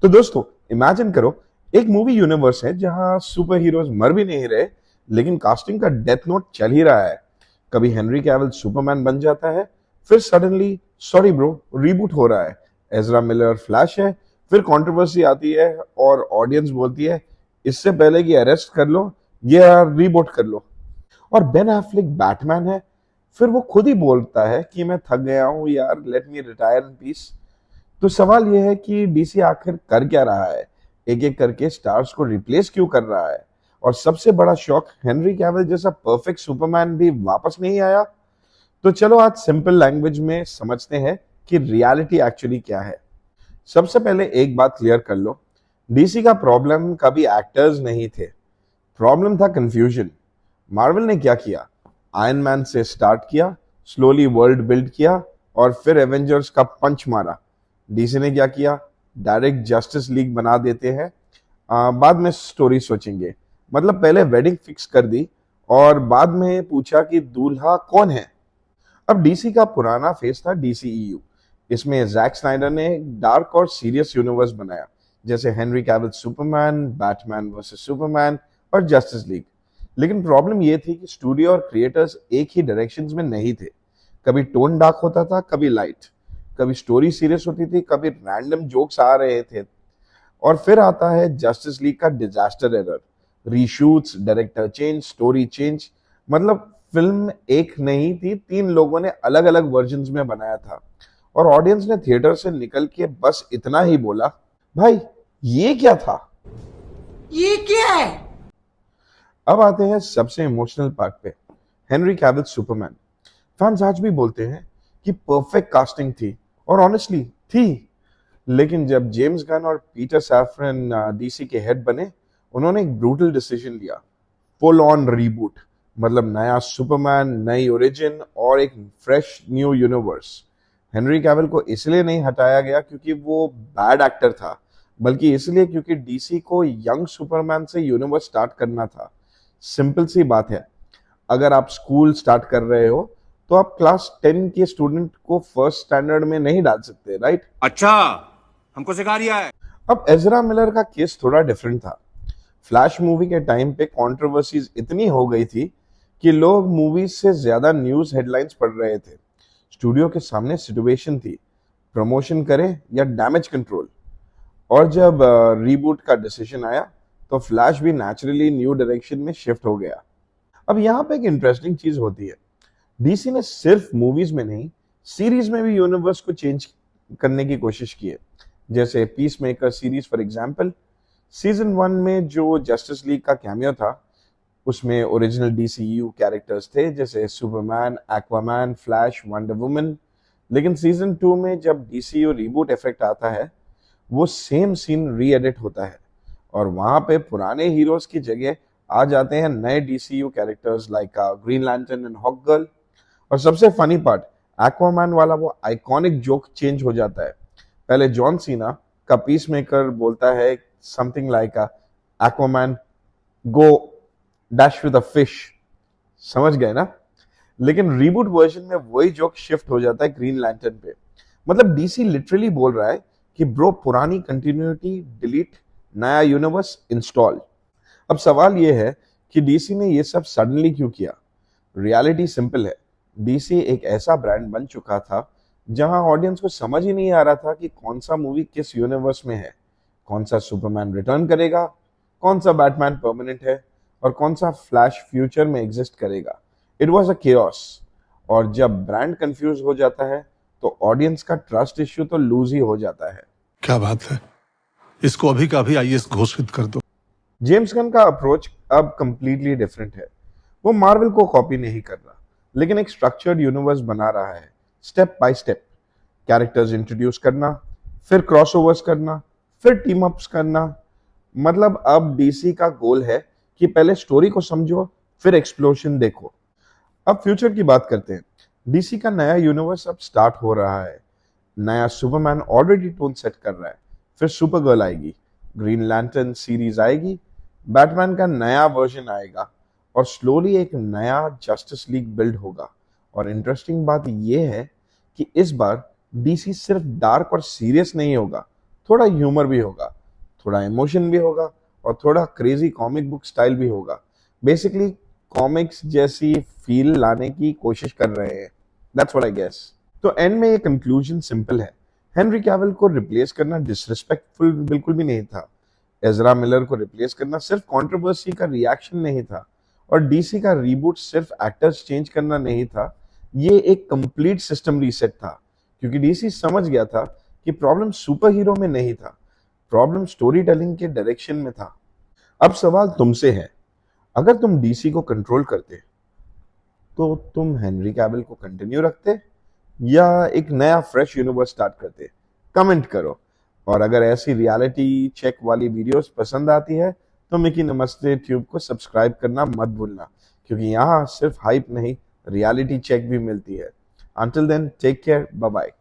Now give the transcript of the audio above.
तो दोस्तों, इमेजिन करो, एक मूवी यूनिवर्स है जहां सुपर हीरोज मर भी नहीं रहे, लेकिन कास्टिंग का डेथ नोट चल ही रहा है। कभी हेनरी कैविल सुपरमैन बन जाता है, फिर सडनली सॉरी ब्रो रीबूट हो रहा है। एजरा मिलर फ्लैश है, फिर कंट्रोवर्सी आती है और ऑडियंस बोलती है इससे पहले कि अरेस्ट कर लो या रीबूट कर लो। और बेन एफ्लेक बैटमैन है, फिर वो खुद ही बोलता है कि मैं थक गया हूं यार, let me retire in peace. तो सवाल यह है कि डीसी आखिर कर क्या रहा है, एक एक करके स्टार्स को रिप्लेस क्यों कर रहा है, और सबसे बड़ा शॉक, हेनरी कैविल जैसा परफेक्ट सुपरमैन भी वापस नहीं आया। तो चलो आज सिंपल लैंग्वेज में समझते हैं कि रियलिटी एक्चुअली क्या है। सबसे पहले एक बात क्लियर कर लो, डीसी का प्रॉब्लम कभी एक्टर्स नहीं थे, प्रॉब्लम था कंफ्यूजन। मार्वल ने क्या किया, आयरन मैन से स्टार्ट किया, स्लोली वर्ल्ड बिल्ड किया और फिर एवेंजर्स का पंच मारा। डीसी ने क्या किया, डायरेक्ट जस्टिस लीग बना देते हैं, बाद में स्टोरी सोचेंगे। मतलब पहले वेडिंग फिक्स कर दी और बाद में पूछा कि दूल्हा कौन है। अब डीसी का पुराना फेस था डीसीईयू। इसमें जैक स्नाइडर ने एक डार्क और सीरियस यूनिवर्स बनाया, जैसे Henry Cavill Superman, Batman versus Superman और जस्टिस लीग। लेकिन प्रॉब्लम यह थी कि स्टूडियो और क्रिएटर्स एक ही डायरेक्शंस में नहीं थे। कभी टोन डार्क होता था, कभी लाइट, कभी स्टोरी सीरियस होती थी, कभी रैंडम जोक्स आ रहे थे। और फिर आता है जस्टिस लीग का disaster error, reshoots, director change, story change. मतलब फिल्म एक नहीं थी, तीन लोगों ने अलग अलग वर्जन्स में बनाया था और ऑडियंस ने थिएटर से निकल के बस इतना ही बोला, भाई ये क्या था। ये क्या है? अब आते हैं सबसे इमोशनल पार्ट पे, हेनरी कैविल सुपरमैन। फैंस आज भी बोलते हैं कि परफेक्ट कास्टिंग थी, और ऑनेस्टली थी। लेकिन जब जेम्स गन और पीटर सैफरन डीसी के हेड बने, उन्होंने एक ब्रूटल डिसीजन लिया, फुल ऑन रीबूट। मतलब नया सुपरमैन, नई ओरिजिन और एक fresh new universe. Henry Cavill को इसलिए नहीं हटाया गया क्योंकि वो बैड एक्टर था, बल्कि इसलिए क्योंकि डीसी को यंग सुपरमैन से यूनिवर्स स्टार्ट करना था। सिंपल सी बात है, अगर आप स्कूल स्टार्ट कर रहे हो तो आप क्लास 10 के स्टूडेंट को फर्स्ट स्टैंडर्ड में नहीं डाल सकते, राइट? अच्छा, हमको सिखा रिया है। अब एजरा मिलर का केस थोड़ा डिफरेंट था। फ्लैश मूवी के टाइम पे कंट्रोवर्सीज इतनी हो गई थी कि लोग मूवीज से ज्यादा न्यूज हेडलाइंस पढ़ रहे थे। स्टूडियो के सामने सिचुएशन थी, प्रमोशन करें या डैमेज कंट्रोल। और जब रीबूट का डिसीजन आया तो फ्लैश भी नेचुरली न्यू डायरेक्शन में शिफ्ट हो गया। अब यहाँ पे एक इंटरेस्टिंग चीज होती है, डीसी ने सिर्फ मूवीज में नहीं, सीरीज में भी यूनिवर्स को चेंज करने की कोशिश की है। जैसे peace maker series for example, season 1 में जो जस्टिस लीग का कैमियो था, उसमें ओरिजिनल डीसीयू कैरेक्टर्स थे जैसे Superman, Aquaman, flash, wonder woman. लेकिन सीजन 2 में जब डीसीयू रीबूट इफेक्ट आता है, वो सेम सीन री एडिट होता है और वहां पे पुराने हीरोज की जगह आ जाते हैं नए DCU characters like Green Lantern and Hawkgirl. और सबसे फनी पार्ट, एक्वामैन वाला वो आइकॉनिक जोक चेंज हो जाता है। पहले जॉन सीना का पीस मेकर बोलता है something like Aquaman go dash with a fish, समझ गए ना? लेकिन रीबूट वर्जन में वही जोक शिफ्ट हो जाता है ग्रीन लैंटर्न पे। मतलब डीसी लिटरली बोल रहा है कि ब्रो पुरानी कंटिन्यूटी डिलीट, नया यूनिवर्स इंस्टॉल। अब सवाल यह है कि डीसी ने ये सब सडनली क्यों किया। रियलिटी सिंपल है, डीसी एक ऐसा ब्रांड बन चुका था जहां ऑडियंस को समझ ही नहीं आ रहा था कि कौन सा मूवी किस यूनिवर्स में है, कौन सा सुपरमैन रिटर्न करेगा, कौन सा बैटमैन परमानेंट है और कौन सा फ्लैश फ्यूचर में एग्जिस्ट करेगा। It was a chaos. और जब ब्रांड कंफ्यूज हो जाता है तो ऑडियंस का ट्रस्ट इश्यू तो लूज ही हो जाता है। क्या बात है, इसको अभी का अभी आईएएस घोषित कर दो। जेम्स गन का अप्रोच अब कंप्लीटली डिफरेंट है। वो मार्वल को कॉपी नहीं कर रहा, लेकिन एक स्ट्रक्चर्ड यूनिवर्स बना रहा है, step by step. Characters introduce करना, फिर क्रॉसओवर्स करना, फिर टीम अप्स करना। मतलब अब डीसी का गोल है कि पहले स्टोरी को समझो, फिर एक्सप्लोजन देखो। अब फ्यूचर की बात करते हैं। डीसी का नया यूनिवर्स अब स्टार्ट हो रहा है। नया सुपरमैन ऑलरेडी टोन सेट कर रहा है, फिर सुपरगर्ल आएगी, ग्रीन लैंटर्न सीरीज आएगी, बैटमैन का नया वर्जन आएगा और स्लोली एक नया जस्टिस लीग बिल्ड होगा। और इंटरेस्टिंग बात यह है कि इस बार डीसी सिर्फ डार्क और सीरियस नहीं होगा, थोड़ा ह्यूमर भी होगा, थोड़ा इमोशन भी होगा और थोड़ा क्रेजी कॉमिक बुक स्टाइल भी होगा। बेसिकली कॉमिक्स जैसी फील लाने की कोशिश कर रहे हैं। That's what I guess. तो एंड में ये कंक्लूजन सिंपल है, हेनरी कैविल को रिप्लेस करना डिसरिस्पेक्टफुल बिल्कुल भी नहीं था। एजरा मिलर को रिप्लेस करना सिर्फ कंट्रोवर्सी का रिएक्शन नहीं था, और डीसी का रीबूट सिर्फ एक्टर्स चेंज करना नहीं था। ये एक कंप्लीट सिस्टम रीसेट था, क्योंकि डीसी समझ गया था कि प्रॉब्लम सुपर हीरो में नहीं था, प्रॉब्लम स्टोरी टेलिंग के डायरेक्शन में था। अब सवाल तुमसे है, अगर तुम डीसी को कंट्रोल करते तो तुम हेनरी कैविल को कंटिन्यू रखते या एक नया फ्रेश यूनिवर्स स्टार्ट करते? कमेंट करो। और अगर ऐसी रियलिटी चेक वाली वीडियोस पसंद आती है तो मिकी नमस्ते ट्यूब को सब्सक्राइब करना मत भूलना, क्योंकि यहाँ सिर्फ हाइप नहीं, रियलिटी चेक भी मिलती है। Until then, take care. Bye bye.